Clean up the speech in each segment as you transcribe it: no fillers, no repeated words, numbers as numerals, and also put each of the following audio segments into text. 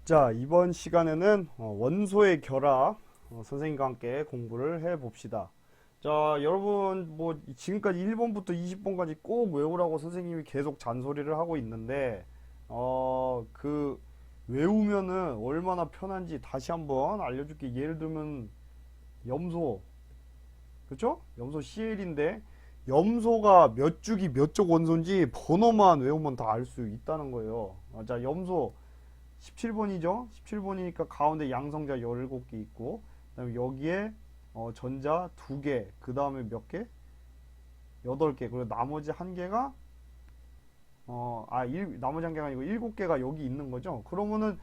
자, 이번 시간에는 원소의 결합 선생님과 함께 공부를 해 봅시다. 자, 여러분 뭐 지금까지 1번부터 20번까지 꼭 외우라고 선생님이 계속 잔소리를 하고 있는데 그 외우면은 얼마나 편한지 다시 한번 알려줄게. 예를 들면 염소, 그쵸? 염소 CL인데 염소가 몇 주기 몇 쪽 원소인지 번호만 외우면 다 알 수 있다는 거예요. 자, 염소 17번이죠. 17번이니까 가운데 양성자 17개 있고, 그다음에 여기에 전자 2개, 그 다음에 몇 개? 8개. 그리고 나머지 한 개가 나머지 한 개가 아니고 7개가 여기 있는 거죠. 그러면은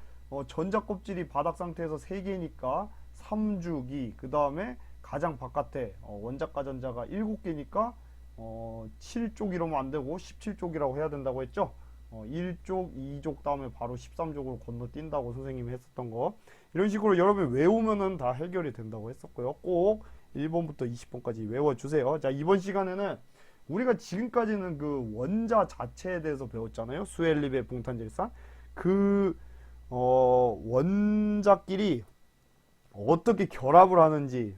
전자 껍질이 바닥 상태에서 3개니까 3주기, 그 다음에 가장 바깥에 원자가 전자가 7개니까 7쪽 이러면 안 되고 17쪽이라고 해야 된다고 했죠. 1쪽, 2쪽 다음에 바로 13쪽으로 건너뛴다고 선생님이 했었던 거. 이런 식으로 여러분 외우면은 다 해결이 된다고 했었고요. 꼭 1번부터 20번까지 외워주세요. 자, 이번 시간에는 우리가 지금까지는 그 원자 자체에 대해서 배웠잖아요. 수엘립의 붕탄질산. 그 원자끼리 어떻게 결합을 하는지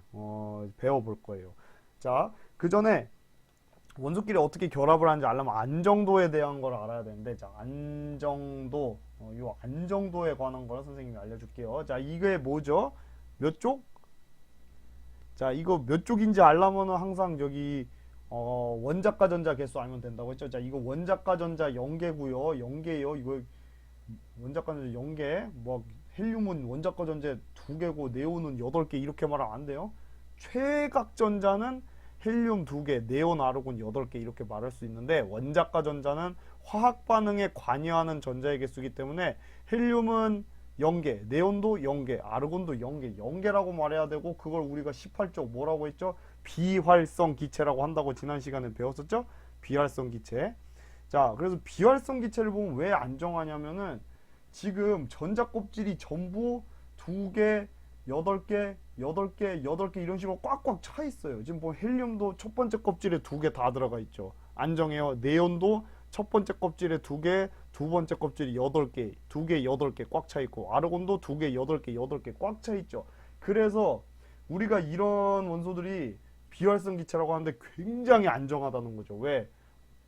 배워볼 거예요. 자, 그 전에 원소끼리 어떻게 결합을 하는지 알려면 안정도에 대한 걸 알아야 되는데, 자, 안정도, 요 안정도에 관한 걸 선생님이 알려줄게요. 자, 이게 뭐죠? 몇 쪽? 자, 이거 몇 쪽인지 알려면은 항상 여기 원자과 전자 개수 알면 된다고 했죠. 자, 이거 원자과 전자 0개고요. 0개요. 이거 원자과 전자 0개. 뭐 헬륨은 원자과 전자 2개고 네온은 8개 이렇게 말하면 안 돼요. 최각 전자는 헬륨 2개, 네온, 아르곤 8개 이렇게 말할 수 있는데, 원자과 전자는 화학 반응에 관여하는 전자의 개수이기 때문에 헬륨은 0개, 네온도 0개, 아르곤도 0개, 0개라고 말해야 되고, 그걸 우리가 18쪽 뭐라고 했죠? 비활성 기체라고 한다고 지난 시간에 배웠었죠? 비활성 기체. 자, 그래서 비활성 기체를 보면 왜 안 정하냐면은 지금 전자 껍질이 전부 2개, 8개, 8개, 8개 이런 식으로 꽉꽉 차 있어요. 지금 뭐 헬륨도 첫 번째 껍질에 2개 다 들어가 있죠. 안정해요. 네온도 첫 번째 껍질에 2개, 두 번째 껍질이 8개, 2개, 8개 꽉 차 있고, 아르곤도 2개, 8개, 8개 꽉 차 있죠. 그래서 우리가 이런 원소들이 비활성 기체라고 하는데 굉장히 안정하다는 거죠. 왜?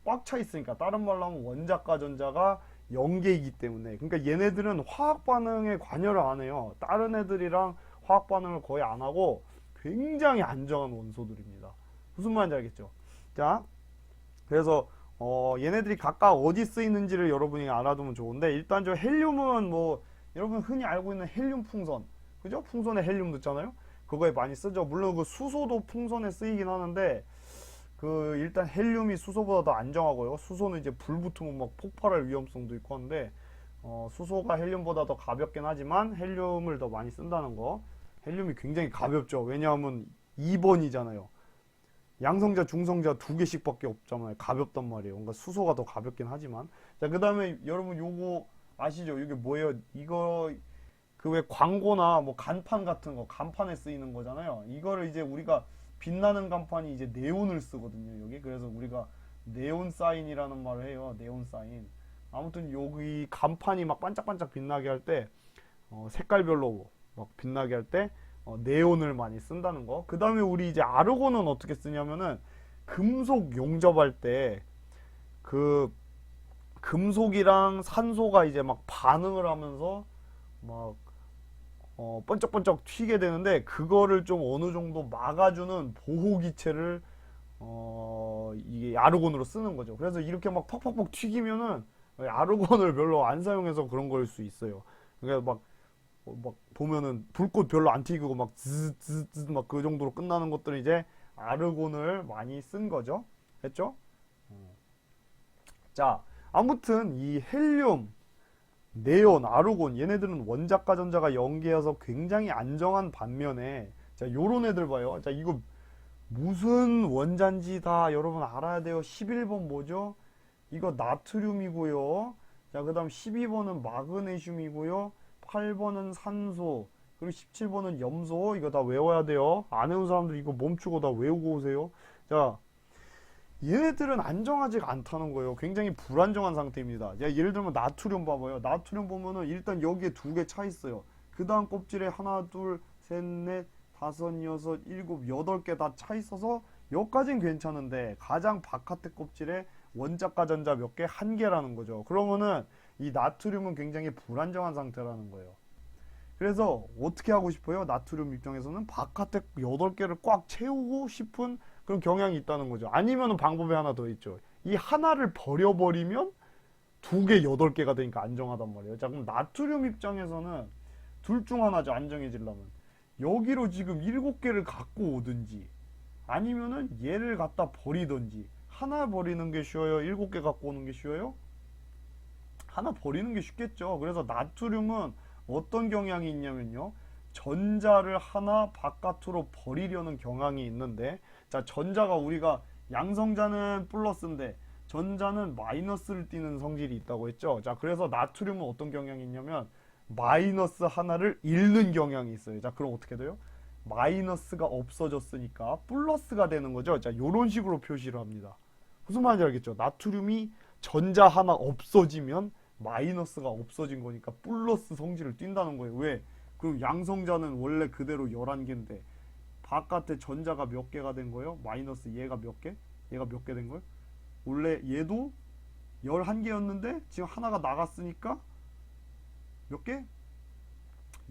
꽉 차 있으니까. 다른 말로 하면 원자과 전자가 0개이기 때문에. 그러니까 얘네들은 화학 반응에 관여를 안 해요. 다른 애들이랑 화학 반응을 거의 안 하고 굉장히 안정한 원소들입니다. 무슨 말인지 알겠죠? 자, 그래서 얘네들이 각각 어디 쓰이는지를 여러분이 알아두면 좋은데, 일단 저 헬륨은 뭐 여러분 흔히 알고 있는 헬륨 풍선, 그죠? 풍선에 헬륨 넣잖아요. 그거에 많이 쓰죠. 물론 그 수소도 풍선에 쓰이긴 하는데, 그 일단 헬륨이 수소보다 더 안정하고요. 수소는 이제 불 붙으면 막 폭발할 위험성도 있고 한데, 수소가 헬륨보다 더 가볍긴 하지만 헬륨을 더 많이 쓴다는 거. 헬륨이 굉장히 가볍죠. 왜냐하면 2번이잖아요. 양성자, 중성자 2개씩밖에 없잖아요. 가볍단 말이에요. 그러니까 수소가 더 가볍긴 하지만. 자, 그 다음에 여러분 요거 아시죠? 이게 뭐예요? 이거 그 왜 광고나 뭐 간판 같은 거, 간판에 쓰이는 거잖아요. 이거를 이제 우리가 빛나는 간판이 이제 네온을 쓰거든요. 여기. 그래서 우리가 네온 사인이라는 말을 해요. 네온 사인. 아무튼 여기 간판이 막 반짝반짝 빛나게 할 때, 색깔별로 막 빛나게 할 때 네온을 많이 쓴다는 거. 그 다음에 우리 이제 아르곤은 어떻게 쓰냐면은 금속 용접할 때 그 금속이랑 산소가 이제 막 반응을 하면서 막 번쩍번쩍 튀게 되는데, 그거를 좀 어느 정도 막아주는 보호 기체를 이게 아르곤으로 쓰는 거죠. 그래서 이렇게 막 퍽퍽퍽 튀기면은 아르곤을 별로 안 사용해서 그런 걸 수 있어요. 그러니까 막 보면은 불꽃 별로 안 튀기고 막 즈즈즈 막 그 정도로 끝나는 것들은 이제 아르곤을 많이 쓴 거죠. 했죠? 자, 아무튼 이 헬륨, 네온, 아르곤 얘네들은 원자과 전자가 연계여서 굉장히 안정한 반면에, 자, 요런 애들 봐요. 자, 이거 무슨 원자인지 다 여러분 알아야 돼요. 11번 뭐죠? 이거 나트륨이고요. 자, 그 다음 12번은 마그네슘이고요. 8번은 산소. 그리고 17번은 염소. 이거 다 외워야 돼요. 안 외운 사람들 이거 멈추고 다 외우고 오세요. 자, 얘네들은 안정하지가 않다는 거예요. 굉장히 불안정한 상태입니다. 야, 예를 들면 나트륨 봐봐요. 나트륨 보면은 일단 여기에 두 개 차 있어요. 그 다음 껍질에 하나, 둘, 셋, 넷, 다섯, 여섯, 일곱, 여덟 개 다 차 있어서 여기까진 괜찮은데 가장 바깥의 껍질에 원자과 전자 몇 개? 한 개라는 거죠. 그러면은 이 나트륨은 굉장히 불안정한 상태라는 거예요. 그래서 어떻게 하고 싶어요? 나트륨 입장에서는 바깥에 8개를 꽉 채우고 싶은 그런 경향이 있다는 거죠. 아니면은 방법이 하나 더 있죠. 이 하나를 버려버리면 두 개, 8개가 되니까 안정하단 말이에요. 자, 그럼 나트륨 입장에서는 둘 중 하나죠. 안정해지려면. 여기로 지금 7개를 갖고 오든지 아니면은 얘를 갖다 버리든지. 하나 버리는 게 쉬워요? 7개 갖고 오는 게 쉬워요? 하나 버리는 게 쉽겠죠. 그래서 나트륨은 어떤 경향이 있냐면요. 전자를 하나 바깥으로 버리려는 경향이 있는데, 자, 전자가 우리가 양성자는 플러스인데 전자는 마이너스를 띠는 성질이 있다고 했죠. 자, 그래서 나트륨은 어떤 경향이 있냐면 마이너스 하나를 잃는 경향이 있어요. 자, 그럼 어떻게 돼요? 마이너스가 없어졌으니까 플러스가 되는 거죠. 자, 요런 식으로 표시를 합니다. 무슨 말인지 알겠죠? 나트륨이 전자 하나 없어지면 마이너스가 없어진 거니까 플러스 성질을 띈다는 거예요. 왜? 그럼 양성자는 원래 그대로 11개인데 바깥에 전자가 몇 개가 된 거예요? 마이너스 얘가 몇 개? 얘가 몇 개 된 거예요? 원래 얘도 11개였는데 지금 하나가 나갔으니까 몇 개?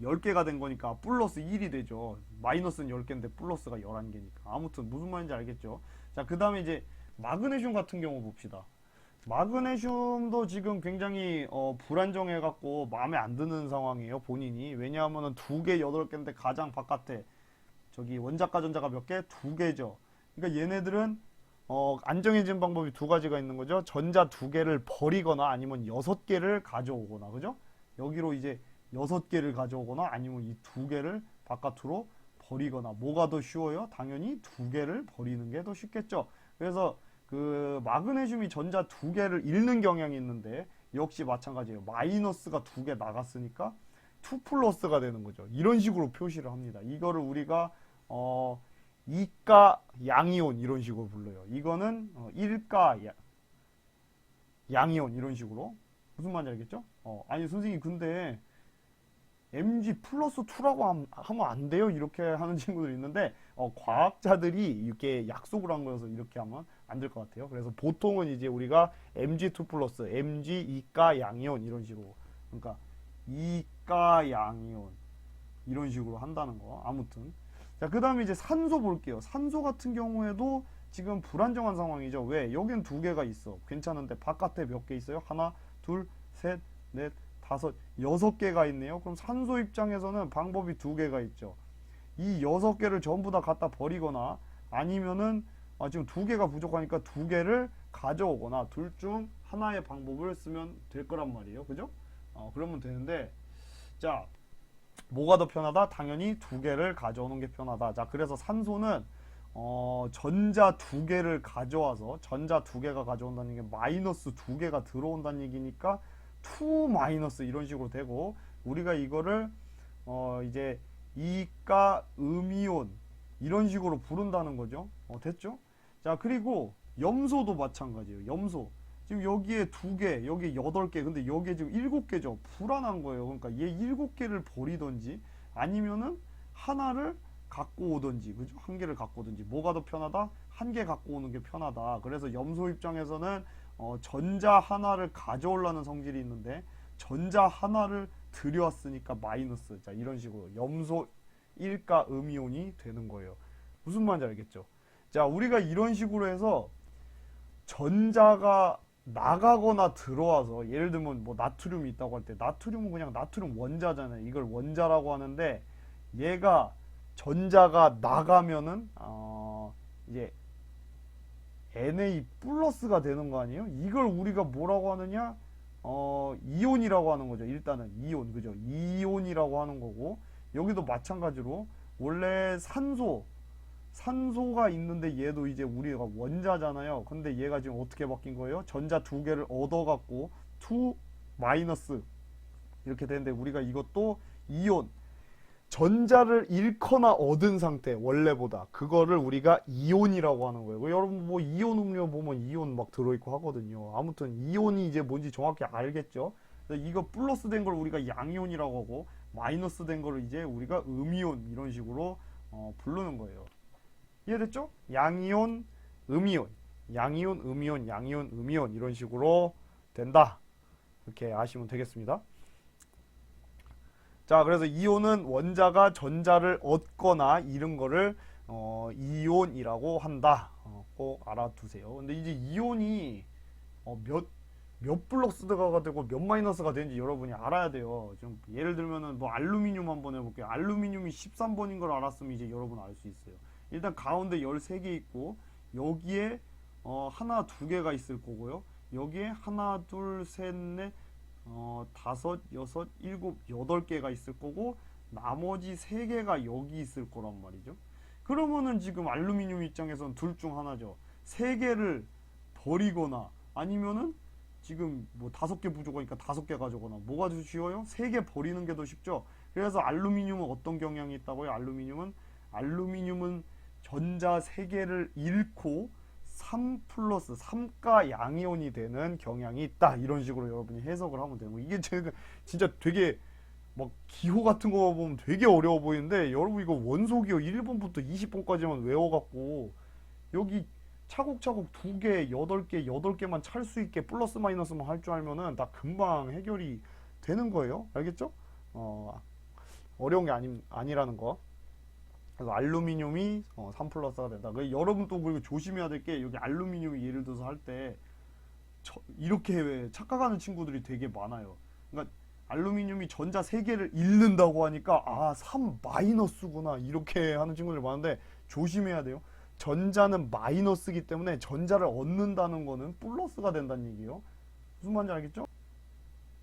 10개가 된 거니까 플러스 1이 되죠. 마이너스는 10개인데 플러스가 11개니까. 아무튼 무슨 말인지 알겠죠? 자, 그 다음에 이제 마그네슘 같은 경우 봅시다. 마그네슘도 지금 굉장히 불안정해 갖고 마음에 안 드는 상황이에요. 본인이. 왜냐하면은 2개 8개인데 가장 바깥에 저기 원자과 전자가 몇 개? 2개죠. 그러니까 얘네들은 안정해지는 방법이 두 가지가 있는 거죠. 전자 2개를 버리거나 아니면 6개를 가져오거나. 그죠? 여기로 이제 6개를 가져오거나 아니면 이 2개를 바깥으로 버리거나. 뭐가 더 쉬워요? 당연히 2개를 버리는 게 더 쉽겠죠. 그래서 그 마그네슘이 전자 2개를 잃는 경향이 있는데 역시 마찬가지예요. 마이너스가 2개 나갔으니까 2 플러스가 되는 거죠. 이런 식으로 표시를 합니다. 이거를 우리가 이가 양이온 이런 식으로 불러요. 이거는 일가 양이온 이런 식으로. 무슨 말인지 알겠죠? 아니 선생님 근데 mg 플러스 2라고 하면 안 돼요? 이렇게 하는 친구들이 있는데 과학자들이 이렇게 약속을 한 거여서 이렇게 하면 안 될 것 같아요. 그래서 보통은 이제 우리가 mg2 플러스 mg 이가 양이온 이런 식으로, 그러니까 이가 양이온 이런 식으로 한다는 거. 아무튼 자, 그 다음에 이제 산소 볼게요. 산소 같은 경우에도 지금 불안정한 상황이죠. 왜? 여긴 2개가 있어. 괜찮은데 바깥에 몇 개 있어요? 하나, 둘, 셋, 넷, 다섯, 6개가 있네요. 그럼 산소 입장에서는 방법이 2개가 있죠. 이 6개를 전부 다 갖다 버리거나 아니면은 지금 2개가 부족하니까 2개를 가져오거나 둘 중 하나의 방법을 쓰면 될 거란 말이에요. 그죠? 그러면 되는데, 자, 뭐가 더 편하다? 당연히 2개를 가져오는 게 편하다. 자, 그래서 산소는 전자 2개를 가져와서 전자 2개가 가져온다는 게 마이너스 2개가 들어온다는 얘기니까 2 마이너스 이런 식으로 되고, 우리가 이거를 이제 이가 음이온 이런 식으로 부른다는 거죠. 됐죠? 자, 그리고 염소도 마찬가지예요. 염소 지금 여기에 2개, 여기 8개, 근데 여기에 지금 7개죠. 불안한 거예요. 그러니까 얘 7개를 버리던지 아니면은 하나를 갖고 오던지, 그죠? 한 개를 갖고 오던지. 뭐가 더 편하다? 한 개 갖고 오는 게 편하다. 그래서 염소 입장에서는 전자 하나를 가져오려는 성질이 있는데 전자 하나를 들여왔으니까 마이너스. 자, 이런 식으로 염소 1가 음이온이 되는 거예요. 무슨 말인지 알겠죠? 자, 우리가 이런 식으로 해서 전자가 나가거나 들어와서, 예를 들면 뭐 나트륨이 있다고 할 때 나트륨은 그냥 나트륨 원자잖아요. 이걸 원자라고 하는데 얘가 전자가 나가면은 이제 Na 플러스가 되는 거 아니에요? 이걸 우리가 뭐라고 하느냐? 이온이라고 하는 거죠. 일단은 이온, 그죠? 이온이라고 하는 거고, 여기도 마찬가지로 원래 산소가 있는데 얘도 이제 우리가 원자잖아요. 근데 얘가 지금 어떻게 바뀐 거예요? 전자 2개를 얻어갖고 2 마이너스 이렇게 되는데 우리가 이것도 이온. 전자를 잃거나 얻은 상태, 원래보다. 그거를 우리가 이온이라고 하는 거예요. 여러분 뭐 이온 음료 보면 이온 막 들어있고 하거든요. 아무튼 이온이 이제 뭔지 정확히 알겠죠? 그래서 이거 플러스 된 걸 우리가 양이온이라고 하고, 마이너스 된 거를 이제 우리가 음이온, 이런 식으로 부르는 거예요. 이해됐죠? 양이온, 음이온, 양이온, 음이온, 양이온, 음이온, 이런 식으로 된다. 이렇게 아시면 되겠습니다. 자, 그래서 이온은 원자가 전자를 얻거나 잃은 거를 이온이라고 한다. 꼭 알아두세요. 근데 이제 이온이 몇 플러스가 되고 몇 마이너스가 되는지 여러분이 알아야 돼요. 좀 예를 들면은 뭐 알루미늄 한번 해볼게요. 알루미늄이 13번인 걸 알았으면 이제 여러분 알 수 있어요. 일단 가운데 13개 있고, 여기에 하나, 두 개가 있을 거고요. 여기에 하나, 둘, 셋, 넷, 다섯, 여섯, 일곱, 여덟 개가 있을 거고, 나머지 세 개가 여기 있을 거란 말이죠. 그러면은 지금 알루미늄 입장에서는 둘 중 하나죠. 세 개를 버리거나, 아니면은 지금 뭐 5개 부족하니까 5개 가져거나. 뭐가 더 쉬워요? 3개 버리는 게 더 쉽죠. 그래서 알루미늄은 어떤 경향이 있다고요? 알루미늄은 전자 3개를 잃고 3 플러스 3가 양이온이 되는 경향이 있다. 이런 식으로 여러분이 해석을 하면 되는 거예요. 이게 제가 진짜 되게 막 기호 같은 거 보면 되게 어려워 보이는데, 여러분 이거 원소기호 1번부터 20번까지만 외워갖고 여기 차곡차곡 2개, 8개, 8개만 찰 수 있게 플러스 마이너스만 할 줄 알면은 다 금방 해결이 되는 거예요. 알겠죠? 어려운 게 아니라는 거. 그래서 알루미늄이 3 플러스가 된다. 여러분 또 그리고 조심해야 될 게, 여기 알루미늄이 예를 들어서 할 때 이렇게 착각하는 친구들이 되게 많아요. 그러니까 알루미늄이 전자 3개를 잃는다고 하니까 3 마이너스구나, 이렇게 하는 친구들이 많은데, 조심해야 돼요. 전자는 마이너스이기 때문에 전자를 얻는다는 거는 플러스가 된다는 얘기예요. 무슨 말인지 알겠죠?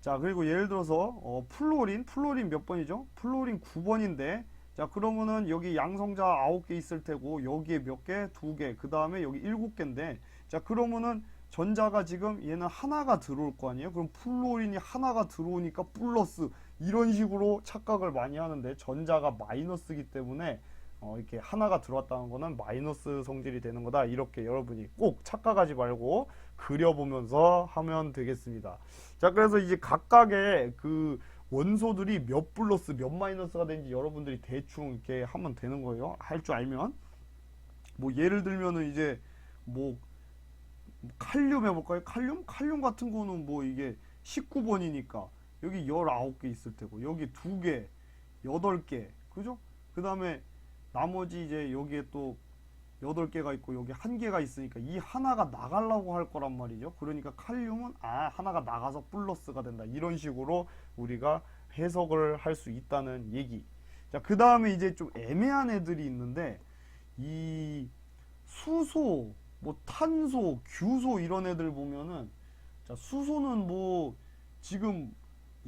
자, 그리고 예를 들어서 플로린 몇 번이죠? 플로린 9번인데, 자, 그러면은 여기 양성자 9개 있을 테고, 여기에 몇 개? 2개. 그 다음에 여기 7개인데, 자, 그러면은 전자가 지금 얘는 하나가 들어올 거 아니에요? 그럼 플로린이 하나가 들어오니까 플러스, 이런 식으로 착각을 많이 하는데, 전자가 마이너스이기 때문에 이렇게 하나가 들어왔다는 거는 마이너스 성질이 되는 거다. 이렇게 여러분이 꼭 착각하지 말고 그려보면서 하면 되겠습니다. 자, 그래서 이제 각각의 그 원소들이 몇 플러스 몇 마이너스가 되는지 여러분들이 대충 이렇게 하면 되는 거예요. 할 줄 알면. 뭐 예를 들면은 이제 뭐 칼륨 해볼까요? 칼륨 같은 거는 뭐 이게 19번이니까 여기 19개 있을 테고, 여기 2개, 8개, 그죠? 그 다음에 나머지 이제 여기에 또 8개가 있고, 여기 1개가 있으니까 이 하나가 나가려고 할 거란 말이죠. 그러니까 칼륨은 하나가 나가서 플러스가 된다. 이런 식으로 우리가 해석을 할 수 있다는 얘기. 자, 그 다음에 이제 좀 애매한 애들이 있는데, 이 수소, 뭐 탄소, 규소, 이런 애들 보면은, 자, 수소는 뭐 지금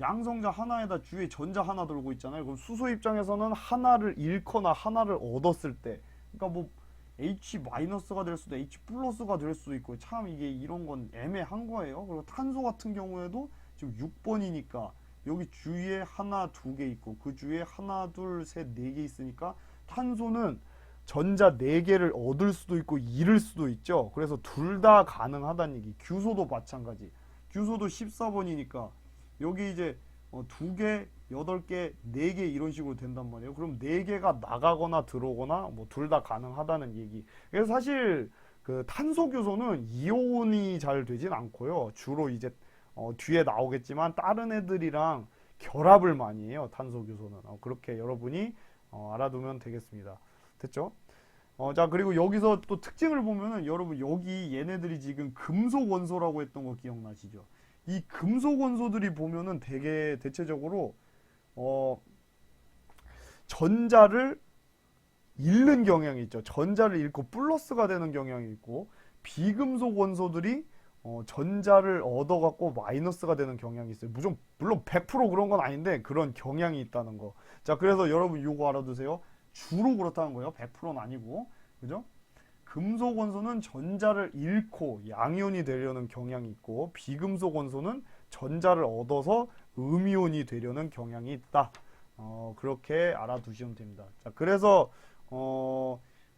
양성자 하나에다 주위에 전자 하나 돌고 있잖아요. 그럼 수소 입장에서는 하나를 잃거나 하나를 얻었을 때, 그러니까 뭐 H-가 될 수도 H+가 될 수도 있고, 참 이게 이런 건 애매한 거예요. 그리고 탄소 같은 경우에도 지금 6번이니까 여기 주위에 하나, 2개 있고, 그 주위에 하나, 둘, 셋, 4개 있으니까 탄소는 전자 4개를 얻을 수도 있고 잃을 수도 있죠. 그래서 둘 다 가능하다는 얘기. 규소도 마찬가지. 규소도 14번이니까 여기 이제 2개, 8개, 4개 이런 식으로 된단 말이에요. 그럼 4개가 나가거나 들어오거나 뭐 둘 다 가능하다는 얘기. 그래서 사실 그 탄소 규소는 이온이 잘 되진 않고요. 주로 이제 뒤에 나오겠지만 다른 애들이랑 결합을 많이 해요. 탄소 규소는. 그렇게 여러분이 알아두면 되겠습니다. 됐죠? 자, 그리고 여기서 또 특징을 보면은, 여러분 여기 얘네들이 지금 금속 원소라고 했던 거 기억나시죠? 이 금속 원소들이 보면은 되게 대체적으로 전자를 잃는 경향이 있죠. 전자를 잃고 플러스가 되는 경향이 있고, 비금속 원소들이 전자를 얻어갖고 마이너스가 되는 경향이 있어요. 물론 100% 그런 건 아닌데 그런 경향이 있다는 거. 자, 그래서 여러분 요거 알아두세요. 주로 그렇다는 거예요. 100%는 아니고. 그죠? 금속 원소는 전자를 잃고 양이온이 되려는 경향이 있고, 비금속 원소는 전자를 얻어서 음이온이 되려는 경향이 있다. 그렇게 알아두시면 됩니다. 자, 그래서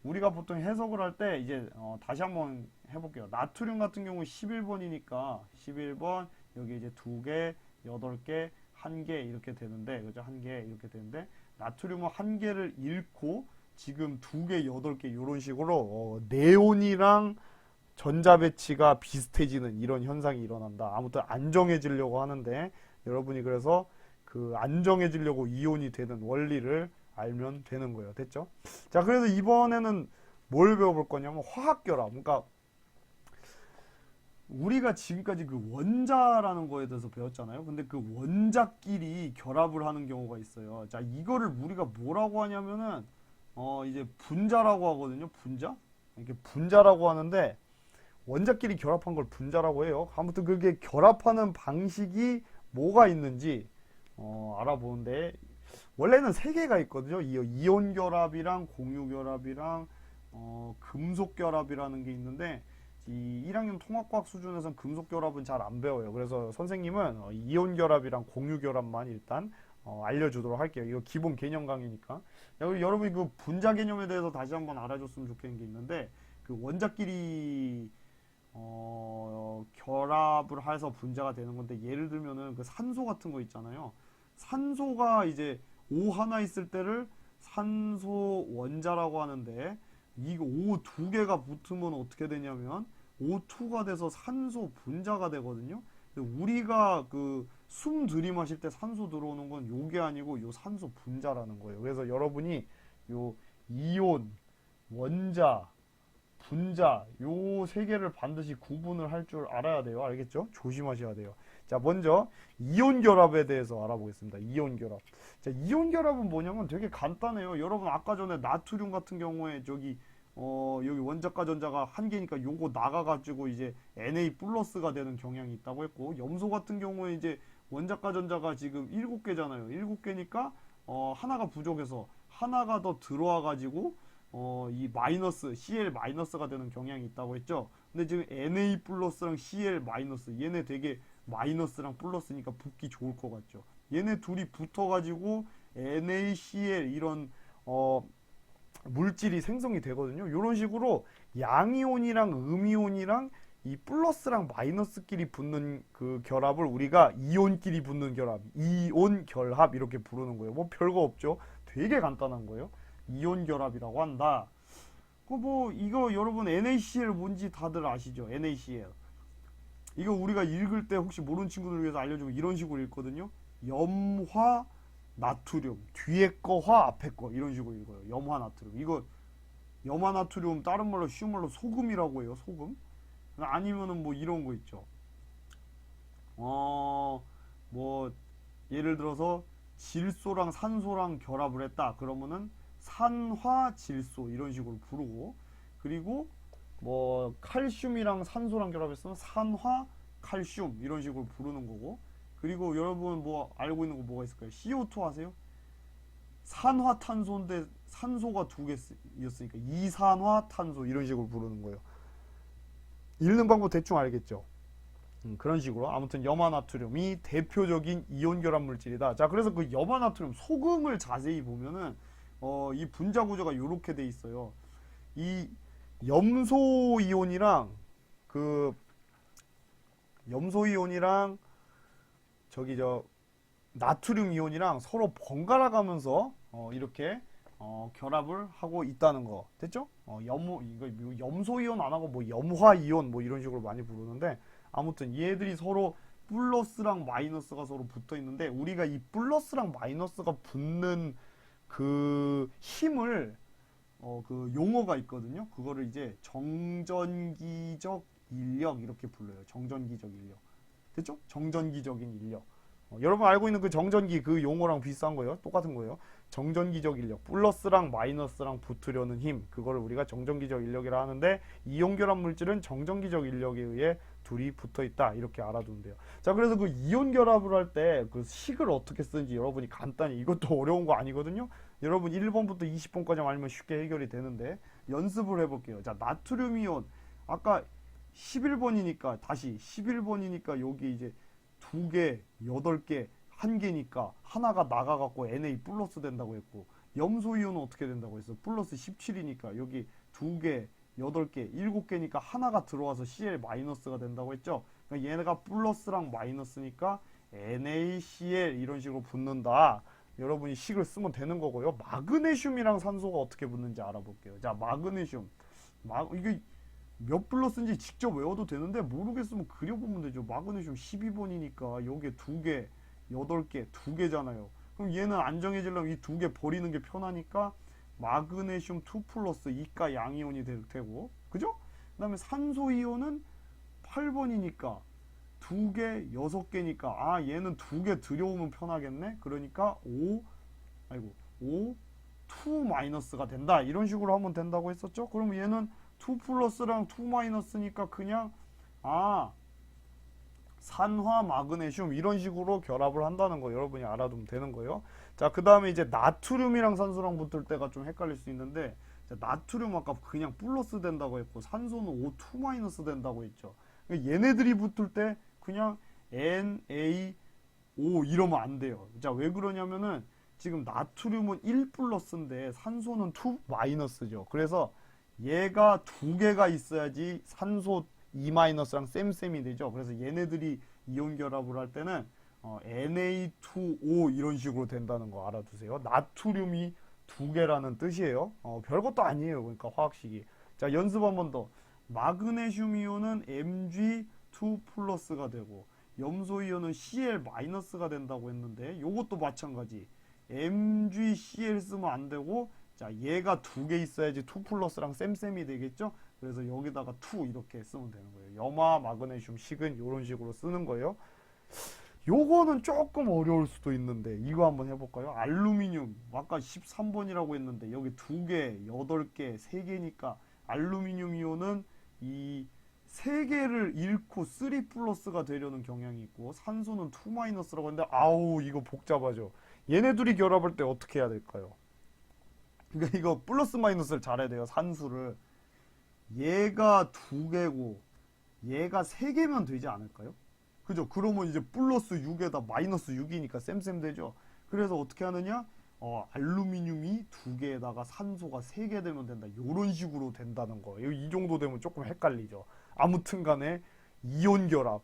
우리가 보통 해석을 할 때 이제 다시 한번 해볼게요. 나트륨 같은 경우 11번이니까 11번 여기 이제 2개, 8개, 1개 이렇게 되는데 그죠? 1개 이렇게 되는데 나트륨은 1개를 잃고 지금 2개, 8개 이런 식으로 네온이랑 전자 배치가 비슷해지는 이런 현상이 일어난다. 아무튼 안정해지려고 하는데 여러분이 그래서 그 안정해지려고 이온이 되는 원리를 알면 되는 거예요. 됐죠? 자, 그래서 이번에는 뭘 배워볼 거냐면 화학결합. 그러니까 우리가 지금까지 그 원자라는 거에 대해서 배웠잖아요. 근데 그 원자끼리 결합을 하는 경우가 있어요. 자, 이거를 우리가 뭐라고 하냐면은 이제 분자라고 하거든요. 분자? 이렇게 분자라고 하는데 원자끼리 결합한 걸 분자라고 해요. 아무튼 그게 결합하는 방식이 뭐가 있는지 알아보는데 원래는 세 개가 있거든요. 이온 결합이랑 공유 결합이랑 금속 결합이라는 게 있는데 이 1학년 통합과학 수준에서는 금속 결합은 잘 안 배워요. 그래서 선생님은 이온 결합이랑 공유 결합만 일단 알려주도록 할게요. 이거 기본 개념 강의니까. 여러분이 그 분자 개념에 대해서 다시 한번 알아줬으면 좋겠는 게 있는데 그 원자끼리 결합을 해서 분자가 되는 건데 예를 들면은 그 산소 같은 거 있잖아요. 산소가 이제 O 하나 있을 때를 산소 원자라고 하는데 이거 O 2개가 붙으면 어떻게 되냐면 O2가 돼서 산소 분자가 되거든요. 우리가 그 숨 들이마실 때 산소 들어오는 건 요게 아니고 요 산소 분자라는 거예요. 그래서 여러분이 요 이온, 원자, 분자 요 세 개를 반드시 구분을 할 줄 알아야 돼요. 알겠죠? 조심하셔야 돼요. 자, 먼저 이온 결합에 대해서 알아보겠습니다. 이온 결합. 자, 이온 결합은 뭐냐면 되게 간단해요. 여러분 아까 전에 나트륨 같은 경우에 저기 여기 원자과 전자가 1개니까 요거 나가가지고 이제 Na 플러스가 되는 경향이 있다고 했고 염소 같은 경우에 이제 원자과 전자가 지금 7개잖아요. 7개니까 하나가 부족해서 하나가 더 들어와가지고 이 마이너스 Cl 마이너스가 되는 경향이 있다고 했죠. 근데 지금 Na 플러스랑 Cl 마이너스 얘네 되게 마이너스랑 플러스니까 붙기 좋을 것 같죠. 얘네 둘이 붙어가지고 NaCl 이런 물질이 생성이 되거든요. 이런 식으로 양이온이랑 음이온이랑 이 플러스랑 마이너스끼리 붙는 그 결합을 우리가 이온끼리 붙는 결합, 이온 결합 이렇게 부르는 거예요. 뭐 별거 없죠. 되게 간단한 거예요. 이온 결합이라고 한다. 뭐 이거 여러분 NaCl 뭔지 다들 아시죠? NaCl. 이거 우리가 읽을 때 혹시 모르는 친구들 위해서 알려주면 이런 식으로 읽거든요. 염화 나트륨 뒤에 거 화 앞에 거 이런 식으로 읽어요. 염화 나트륨. 이거 염화 나트륨 다른 말로 쉬운 말로 소금이라고 해요. 소금. 아니면은 뭐 이런 거 있죠. 뭐 예를 들어서 질소랑 산소랑 결합을 했다. 그러면은 산화질소 이런 식으로 부르고 그리고 뭐 칼슘이랑 산소랑 결합했으면 산화칼슘 이런 식으로 부르는 거고 그리고 여러분 뭐 알고 있는 거 뭐가 있을까요? CO2 아세요? 산화탄소인데 산소가 2개였으니까 이산화탄소 이런 식으로 부르는 거예요. 읽는 방법 대충 알겠죠? 그런 식으로 아무튼 염화나트륨이 대표적인 이온 결합 물질이다. 자, 그래서 그 염화나트륨 소금을 자세히 보면은 이 분자 구조가 이렇게 돼 있어요. 이 염소 이온이랑 그 염소 이온이랑 저기 나트륨 이온이랑 서로 번갈아 가면서 이렇게 결합을 하고 있다는 거 됐죠? 이거 염소 이온 안 하고 뭐 염화 이온 뭐 이런 식으로 많이 부르는데 아무튼 얘들이 서로 플러스랑 마이너스가 서로 붙어 있는데 우리가 이 플러스랑 마이너스가 붙는 그 힘을 그 용어가 있거든요. 그거를 이제 정전기적 인력 이렇게 불러요. 정전기적 인력. 됐죠? 정전기적인 인력. 여러분 알고 있는 그 정전기 그 용어랑 비슷한 거예요. 똑같은 거예요. 정전기적 인력. 플러스랑 마이너스랑 붙으려는 힘. 그거를 우리가 정전기적 인력이라 하는데 이온 결합 물질은 정전기적 인력에 의해 둘이 붙어 있다. 이렇게 알아두면 돼요. 자, 그래서 그 이온 결합을 할 때 그 식을 어떻게 쓰는지 여러분이 간단히 이것도 어려운 거 아니거든요. 여러분 1번부터 20번까지 알면 쉽게 해결이 되는데 연습을 해볼게요. 자, 나트륨 이온 아까 11번이니까 다시 11번이니까 여기 이제 2개, 8개, 한 개니까 하나가 나가갖고 Na 플러스 된다고 했고, 염소 이온은 어떻게 된다고 했어? 플러스 17이니까 여기 2개, 8개, 7개니까 하나가 들어와서 Cl 마이너스가 된다고 했죠? 그러니까 얘네가 플러스랑 마이너스니까 NaCl 이런 식으로 붙는다. 여러분이 식을 쓰면 되는 거고요. 마그네슘이랑 산소가 어떻게 붙는지 알아볼게요. 자, 마그네슘. 이게 몇 플러스인지 직접 외워도 되는데 모르겠으면 그려보면 되죠. 마그네슘 12번이니까 여기에 2개, 8개, 2개잖아요. 그럼 얘는 안정해지려면 이 2개 버리는 게 편하니까 마그네슘 2 플러스 이가 양이온이 될 테고, 그죠? 그 다음에 산소 이온은 8번이니까 2개, 6개니까 얘는 2개 들여오면 편하겠네. 그러니까 5, 2 마이너스가 된다. 이런 식으로 하면 된다고 했었죠. 그럼 얘는 2 플러스랑 2 마이너스니까 그냥 산화 마그네슘 이런 식으로 결합을 한다는 거 여러분이 알아두면 되는 거예요. 자, 그 다음에 이제 나트륨이랑 산소랑 붙을 때가 좀 헷갈릴 수 있는데, 자, 나트륨 아까 그냥 플러스 된다고 했고 산소는 O2 마이너스 된다고 했죠. 그러니까 얘네들이 붙을 때 그냥 NaO 이러면 안 돼요. 자, 왜 그러냐면은 지금 나트륨은 1 플러스인데 산소는 2 마이너스죠. 그래서 얘가 2개가 있어야지 산소 2 마이너스랑 쌤쌤이 되죠. 그래서 얘네들이 이온 결합을 할 때는 Na2O 이런 식으로 된다는 거 알아두세요. 나트륨이 2개라는 뜻이에요. 별것도 아니에요. 그러니까 화학식이. 자, 연습 한 번 더. 마그네슘 이온은 Mg2 플러스가 되고 염소 이온은 Cl 마이너스가 된다고 했는데 요것도 마찬가지. MgCl 쓰면 안 되고, 자, 얘가 2개 있어야지 2 플러스랑 쌤쌤이 되겠죠? 그래서 여기다가 2 이렇게 쓰면 되는 거예요. 염화 마그네슘 식은 이런 식으로 쓰는 거예요. 요거는 조금 어려울 수도 있는데 이거 한번 해볼까요? 알루미늄 아까 13번이라고 했는데 여기 2개, 8개, 3개니까 알루미늄 이온은 이 3개를 잃고 3 플러스가 되려는 경향이 있고 산소는 2 마이너스라고 했는데 이거 복잡하죠. 얘네 둘이 결합할 때 어떻게 해야 될까요? 그러니까 이거 플러스 마이너스를 잘해야 돼요. 산수를. 얘가 2개고 얘가 3개면 되지 않을까요? 그죠? 그러면 이제 플러스 6에다 마이너스 6이니까 쌤쌤 되죠? 그래서 어떻게 하느냐? 알루미늄이 2개에다가 산소가 3개 되면 된다. 이런 식으로 된다는 거예요. 이 정도 되면 조금 헷갈리죠. 아무튼 간에 이온 결합.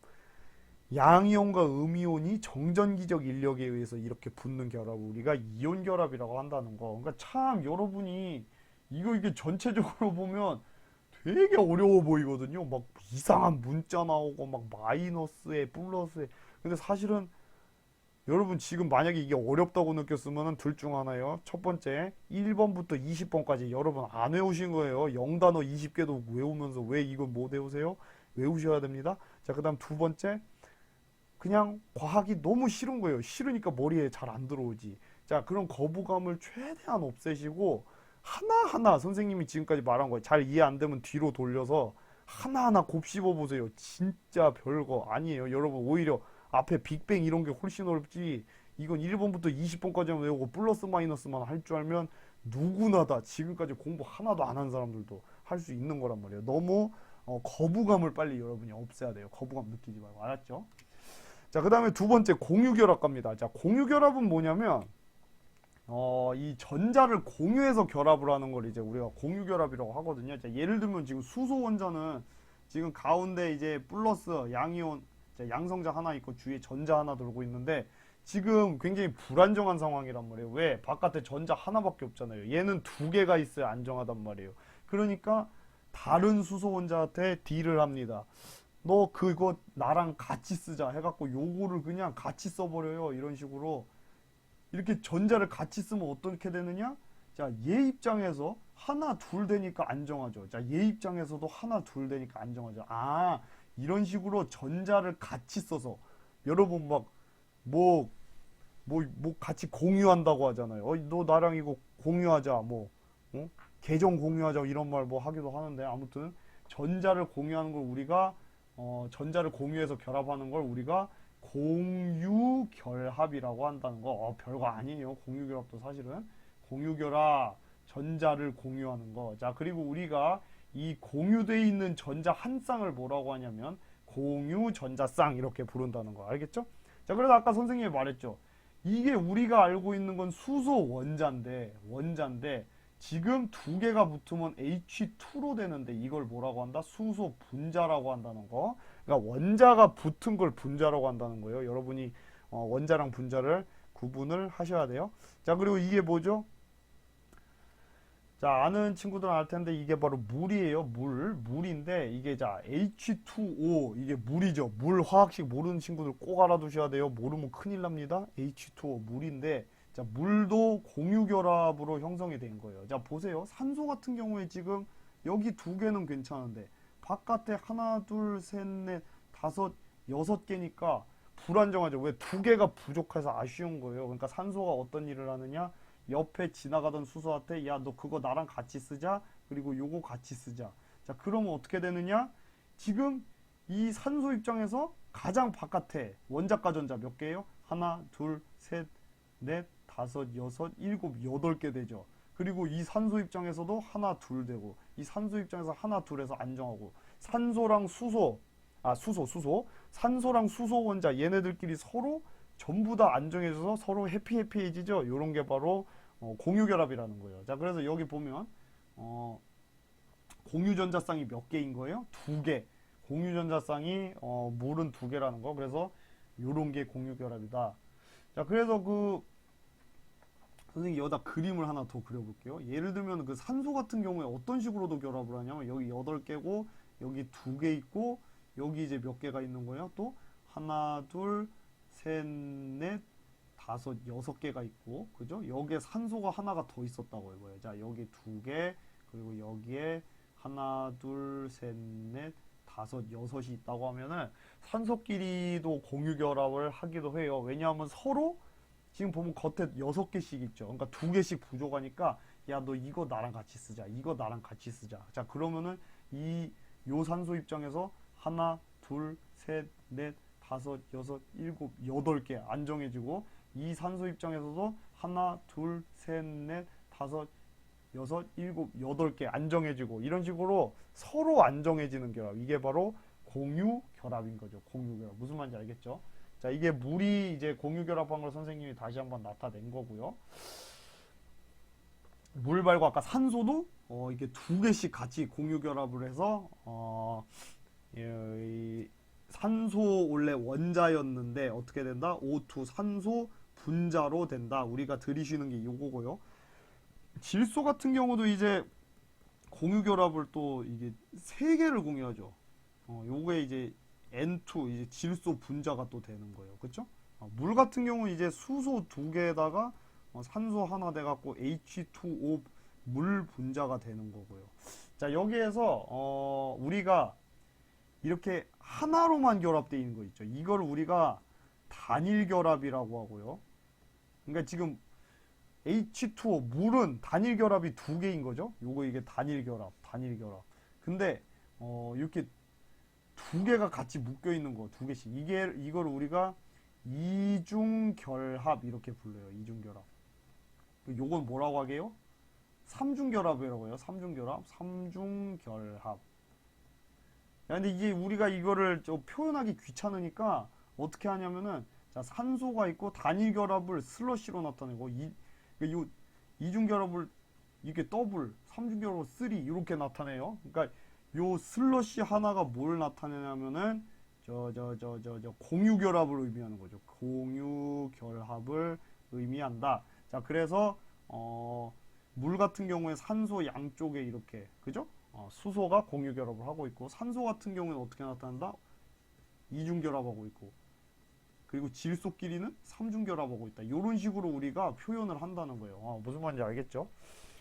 양이온과 음이온이 정전기적 인력에 의해서 이렇게 붙는 결합을 우리가 이온 결합이라고 한다는 거. 그러니까 참 여러분이 이게 전체적으로 보면 되게 어려워 보이거든요. 막 이상한 문자 나오고 막 마이너스에 플러스에. 근데 사실은 여러분 지금 만약에 이게 어렵다고 느꼈으면 둘 중 하나예요. 첫 번째 1번부터 20번까지 여러분 안 외우신 거예요. 0단어 20개도 외우면서 왜 이걸 못 외우세요? 외우셔야 됩니다. 자, 그 다음 두 번째 그냥 과학이 너무 싫은 거예요. 싫으니까 머리에 잘 안 들어오지. 자, 그런 거부감을 최대한 없애시고 하나하나 선생님이 지금까지 말한 거 잘 이해 안 되면 뒤로 돌려서 하나하나 곱씹어 보세요. 진짜 별거 아니에요. 여러분 오히려 앞에 빅뱅 이런 게 훨씬 어렵지. 이건 1번부터 20번까지만 외우고 플러스 마이너스만 할 줄 알면 누구나 다 지금까지 공부 하나도 안 한 사람들도 할 수 있는 거란 말이에요. 너무 거부감을 빨리 여러분이 없애야 돼요. 거부감 느끼지 말고. 알았죠? 자, 그 다음에 두 번째 공유결합 갑니다. 자, 공유결합은 뭐냐면 이 전자를 공유해서 결합을 하는 걸 이제 우리가 공유결합이라고 하거든요. 자, 예를 들면 지금 수소 원자는 지금 가운데 이제 플러스 양이온, 자, 양성자 하나 있고 주위에 전자 하나 돌고 있는데 지금 굉장히 불안정한 상황이란 말이에요. 왜? 바깥에 전자 하나밖에 없잖아요. 얘는 2개가 있어야 안정하단 말이에요. 그러니까 다른 수소 원자한테 딜을 합니다. 너 그거 나랑 같이 쓰자 해갖고 요거를 그냥 같이 써버려요. 이런 식으로. 이렇게 전자를 같이 쓰면 어떻게 되느냐? 자, 얘 입장에서 하나 둘 되니까 안정하죠. 자, 얘 입장에서도 하나 둘 되니까 안정하죠. 이런 식으로 전자를 같이 써서 여러분 막 같이 공유한다고 하잖아요. 너 나랑 이거 공유하자. 계정 공유하자 이런 말 하기도 하는데 아무튼 전자를 공유하는 걸 우리가 전자를 공유해서 결합하는 걸 우리가 공유결합이라고 한다는 거. 별거 아니에요. 공유결합도 사실은. 공유결합, 전자를 공유하는 거. 자, 그리고 우리가 이 공유되어 있는 전자 한 쌍을 뭐라고 하냐면 공유전자쌍 이렇게 부른다는 거. 알겠죠? 자, 그래서 아까 선생님이 말했죠. 이게 우리가 알고 있는 건 수소 원자인데 지금 두 개가 붙으면 H2로 되는데 이걸 뭐라고 한다? 수소 분자라고 한다는 거. 그러니까 원자가 붙은 걸 분자라고 한다는 거예요. 여러분이 원자랑 분자를 구분을 하셔야 돼요. 자, 그리고 이게 뭐죠? 자, 아는 친구들은 알 텐데 이게 바로 물이에요. 물인데 이게 자 H2O 이게 물이죠. 물 화학식 모르는 친구들 꼭 알아두셔야 돼요. 모르면 큰일 납니다. H2O 물인데 자, 물도 공유결합으로 형성이 된 거예요. 자, 보세요. 산소 같은 경우에 지금 여기 두 개는 괜찮은데 바깥에 하나, 둘, 셋, 넷, 다섯, 여섯 개니까 불안정하죠. 왜? 두 개가 부족해서 아쉬운 거예요. 그러니까 산소가 어떤 일을 하느냐? 옆에 지나가던 수소한테 야, 너 그거 나랑 같이 쓰자. 그리고 요거 같이 쓰자. 자, 그러면 어떻게 되느냐? 지금 이 산소 입장에서 가장 바깥에 원자과 전자 몇 개예요? 하나, 둘, 셋, 넷, 다섯, 여섯, 일곱, 여덟 개 되죠. 그리고 이 산소 입장에서도 하나, 둘 되고 이 산소 입장에서 하나, 둘에서 안정하고 산소랑 수소, 산소랑 수소 원자 얘네들끼리 서로 전부 다 안정해져서 서로 해피해지죠. 이런 게 바로 공유결합이라는 거예요. 자, 그래서 여기 보면 공유전자쌍이 몇 개인 거예요? 두 개. 공유전자쌍이 물은 두 개라는 거. 그래서 이런 게 공유결합이다. 자, 그래서 선생님 여기다 그림을 하나 더 그려볼게요. 예를 들면 그 산소 같은 경우에 어떤 식으로도 결합을 하냐면 여기 8개고 여기 2개 있고 여기 이제 몇 개가 있는 거예요? 또 하나, 둘, 셋, 넷, 다섯, 6개가 있고, 그죠? 여기에 산소가 하나가 더 있었다고 해봐요. 자, 여기 2개, 그리고 여기에 하나, 둘, 셋, 넷, 다섯, 6이 있다고 하면은 산소끼리도 공유결합을 하기도 해요. 왜냐하면 서로 지금 보면 겉에 6개씩 있죠. 그러니까 2개씩 부족하니까 야, 너 이거 나랑 같이 쓰자. 이거 나랑 같이 쓰자. 자, 그러면은 요 산소 입장에서 하나, 둘, 셋, 넷, 다섯, 여섯, 일곱, 8개 안정해지고 이 산소 입장에서도 하나, 둘, 셋, 넷, 다섯, 여섯, 일곱, 8개 안정해지고 이런 식으로 서로 안정해지는 결합. 이게 바로 공유 결합인 거죠. 공유 결합. 무슨 말인지 알겠죠? 자, 이게 물이 이제 공유 결합한 걸 선생님이 다시 한번 나타낸 거고요. 물 말고 아까 산소도 이게 2개씩 같이 공유 결합을 해서 산소 원래 원자였는데 어떻게 된다? O2 산소 분자로 된다. 우리가 들이쉬는 게 요거고요. 질소 같은 경우도 이제 공유 결합을 또 이게 3개를 공유하죠. 요게 이제 N2 이제 질소 분자가 또 되는 거예요. 그렇죠? 물 같은 경우는 이제 수소 2개에다가 산소 하나 돼 갖고 H2O 물 분자가 되는 거고요. 자, 여기에서 우리가 이렇게 하나로만 결합되어 있는 거 있죠. 이걸 우리가 단일 결합이라고 하고요. 그러니까 지금 H2O 물은 단일 결합이 2개인 거죠. 요거 이게 단일 결합. 근데 이렇게 2개가 같이 묶여 있는 거 2개씩. 이걸 우리가 이중 결합 이렇게 불러요. 이중 결합. 요건 뭐라고 하게요? 삼중 결합이라고 해요. 삼중 결합. 근데 이게 우리가 이거를 표현하기 귀찮으니까 어떻게 하냐면은 자, 산소가 있고 단일 결합을 슬러시로 나타내고 이중 결합을 이게 더블, 삼중 결합을 3 이렇게 나타내요. 그러니까 요 슬러시 하나가 뭘 나타내냐면은 공유 결합을 의미하는 거죠. 공유 결합을 의미한다. 자, 그래서 물 같은 경우에 산소 양쪽에 이렇게 그죠? 수소가 공유 결합을 하고 있고 산소 같은 경우는 어떻게 나타난다? 이중 결합하고 있고 그리고 질소끼리는 삼중 결합하고 있다. 이런 식으로 우리가 표현을 한다는 거예요. 무슨 말인지 알겠죠?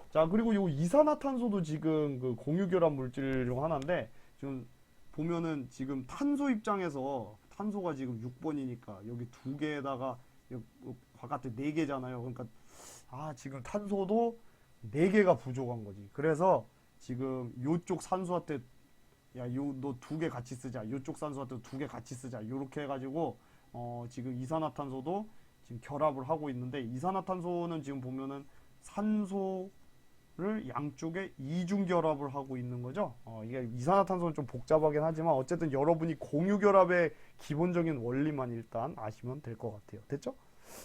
자, 그리고 요 이산화탄소도 지금 그 공유 결합 물질 중 하나인데 지금 보면은 지금 탄소 입장에서 탄소가 지금 6번이니까 여기 2개에다가 바깥에 4개잖아요. 그러니까 지금 탄소도 4개가 부족한 거지. 그래서 지금 요쪽 산소한테 야, 너 2개 같이 쓰자. 요쪽 산소한테 2개 같이 쓰자. 요렇게 해가지고 지금 이산화탄소도 지금 결합을 하고 있는데 이산화탄소는 지금 보면은 산소를 양쪽에 이중 결합을 하고 있는 거죠. 이게 이산화탄소는 좀 복잡하긴 하지만 어쨌든 여러분이 공유 결합의 기본적인 원리만 일단 아시면 될 것 같아요. 됐죠?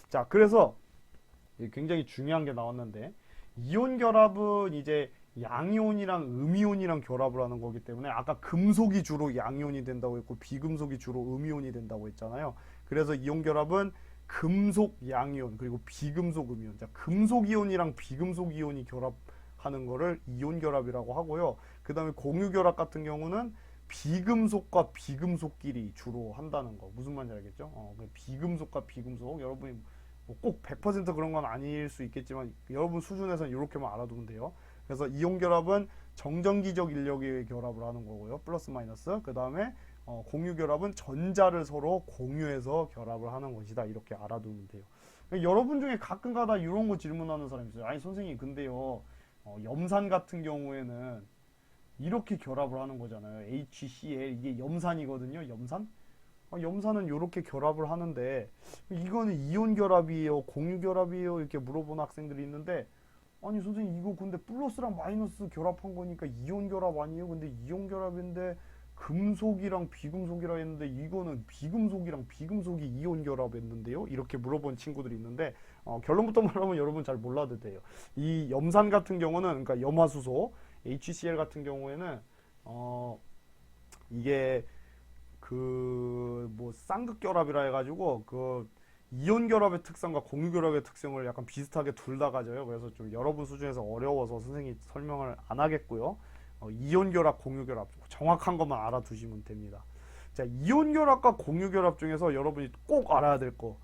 자, 그래서 굉장히 중요한 게 나왔는데, 이온 결합은 이제 양이온이랑 음이온이랑 결합을 하는 거기 때문에, 아까 금속이 주로 양이온이 된다고 했고 비금속이 주로 음이온이 된다고 했잖아요. 그래서 이온 결합은 금속 양이온 그리고 비금속 음이온. 자, 금속 이온이랑 비금속 이온이 결합하는 거를 이온 결합이라고 하고요. 그 다음에 공유 결합 같은 경우는 비금속과 비금속끼리 주로 한다는 거. 무슨 말인지 알겠죠? 비금속과 비금속. 여러분이 뭐꼭 100% 그런 건 아닐 수 있겠지만 여러분 수준에서는 이렇게만 알아두면 돼요. 그래서 이온 결합은 정전기적 인력의 결합을 하는 거고요. 플러스 마이너스. 그 다음에 공유 결합은 전자를 서로 공유해서 결합을 하는 것이다. 이렇게 알아두면 돼요. 여러분 중에 가끔가다 이런 거 질문하는 사람이 있어요. 아니 선생님 근데요, 염산 같은 경우에는 이렇게 결합을 하는 거잖아요. HCl 이게 염산이거든요. 염산? 염산은 이렇게 결합을 하는데 이거는 이온 결합이에요, 공유 결합이에요 이렇게 물어보는 학생들이 있는데, 아니 선생님 이거 근데 플러스랑 마이너스 결합한 거니까 이온 결합 아니에요? 근데 이온 결합인데 금속이랑 비금속이라 했는데 이거는 비금속이랑 비금속이 이온 결합했는데요? 이렇게 물어본 친구들이 있는데, 결론부터 말하면 여러분 잘 몰라도 돼요. 이 염산 같은 경우는, 그러니까 염화수소 HCl 같은 경우에는 이게 그 뭐 쌍극 결합이라 해가지고 그 이온 결합의 특성과 공유 결합의 특성을 약간 비슷하게 둘 다 가져요. 그래서 좀 여러분 수준에서 어려워서 선생님이 설명을 안 하겠고요. 이온 결합, 공유 결합 정확한 것만 알아두시면 됩니다. 자, 이온 결합과 공유 결합 중에서 여러분이 꼭 알아야 될 거,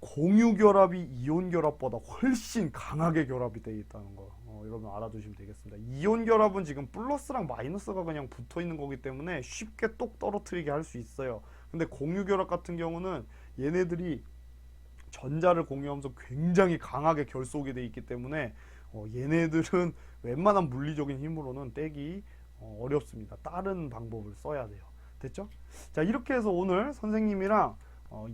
공유 결합이 이온 결합보다 훨씬 강하게 결합이 되어 있다는 거, 여러분 알아두시면 되겠습니다. 이온 결합은 지금 플러스랑 마이너스가 그냥 붙어 있는 거기 때문에 쉽게 똑 떨어뜨리게 할 수 있어요. 근데 공유 결합 같은 경우는 얘네들이 전자를 공유하면서 굉장히 강하게 결속이 되어 있기 때문에 얘네들은 웬만한 물리적인 힘으로는 떼기 어렵습니다. 다른 방법을 써야 돼요. 됐죠? 자, 이렇게 해서 오늘 선생님이랑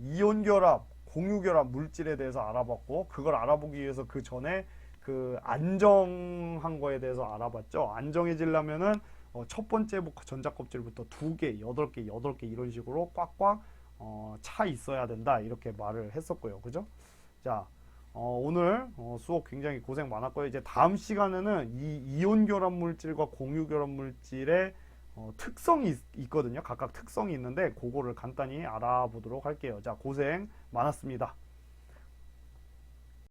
이온 결합, 공유 결합 물질에 대해서 알아봤고, 그걸 알아보기 위해서 그 전에 그 안정한 거에 대해서 알아봤죠. 안정해지려면은 첫 번째 전자 껍질부터 2개, 8개, 8개 이런 식으로 꽉꽉 차 있어야 된다. 이렇게 말을 했었고요. 그죠? 자, 오늘 수업 굉장히 고생 많았고요. 이제 다음 시간에는 이 이온 결합 물질과 공유 결합 물질의 특성이 있거든요. 각각 특성이 있는데 그거를 간단히 알아보도록 할게요. 자, 고생 많았습니다.